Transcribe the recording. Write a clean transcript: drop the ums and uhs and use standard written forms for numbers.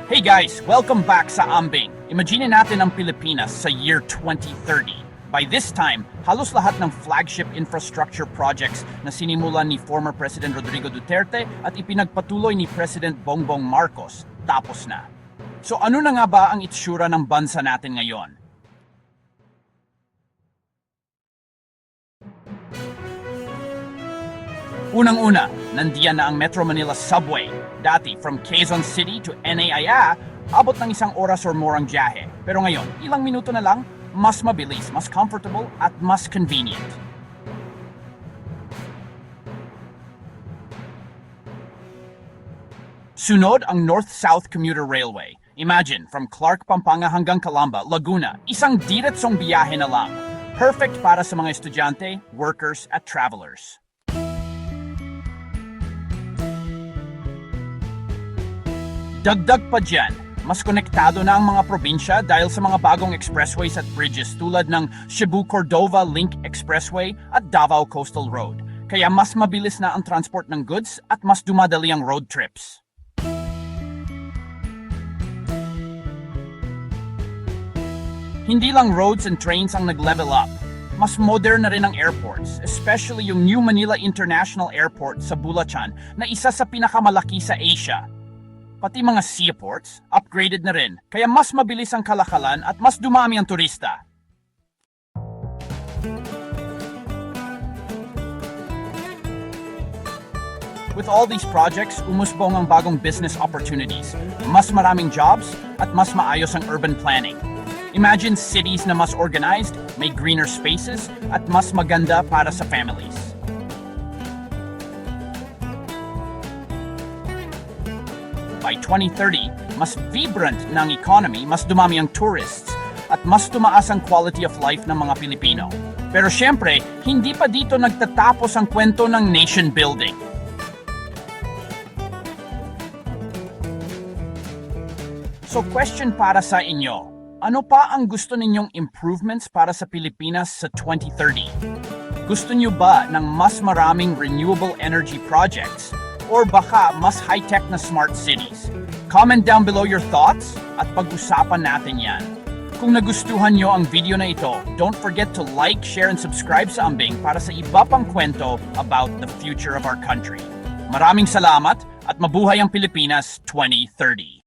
Hey guys! Welcome back sa Ambing. Imagine natin ang Pilipinas sa year 2030. By this time, halos lahat ng flagship infrastructure projects na sinimulan ni former President Rodrigo Duterte at ipinagpatuloy ni President Bongbong Marcos tapos na. So ano na nga ba ang itsura ng bansa natin ngayon? Unang-una, nandiyan na ang Metro Manila Subway. Dati, from Quezon City to NAIA, abot ng 1 oras or more ang biyahe. Pero ngayon, ilang minuto na lang, mas mabilis, mas comfortable, at mas convenient. Sunod ang North-South Commuter Railway. Imagine, from Clark, Pampanga hanggang Calamba, Laguna, isang diretsong biyahe na lang. Perfect para sa mga estudyante, workers, at travelers. Dagdag pa dyan, mas konektado na ang mga probinsya dahil sa mga bagong expressways at bridges tulad ng Cebu-Cordova Link Expressway at Davao Coastal Road. Kaya mas mabilis na ang transport ng goods at mas dumadali ang road trips. Hindi lang roads and trains ang nag-level up. Mas modern na rin ang airports, especially yung New Manila International Airport sa Bulacan na isa sa pinakamalaki sa Asia. Pati mga seaports, upgraded na rin, kaya mas mabilis ang kalakalan at mas dumami ang turista. With all these projects, umusbong ang bagong business opportunities, mas maraming jobs, at mas maayos ang urban planning. Imagine cities na mas organized, may greener spaces, at mas maganda para sa families. By 2030, mas vibrant na ang economy, mas dumami ang tourists, at mas tumaas ang quality of life ng mga Pilipino. Pero syempre, hindi pa dito nagtatapos ang kwento ng nation building. So question para sa inyo, ano pa ang gusto ninyong improvements para sa Pilipinas sa 2030? Gusto niyo ba ng mas maraming renewable energy projects? Or baka mas high-tech na smart cities? Comment down below your thoughts at pag-usapan natin yan. Kung nagustuhan nyo ang video na ito, don't forget to like, share, and subscribe sa Ambing para sa iba pang kwento about the future of our country. Maraming salamat at mabuhay ang Pilipinas 2030!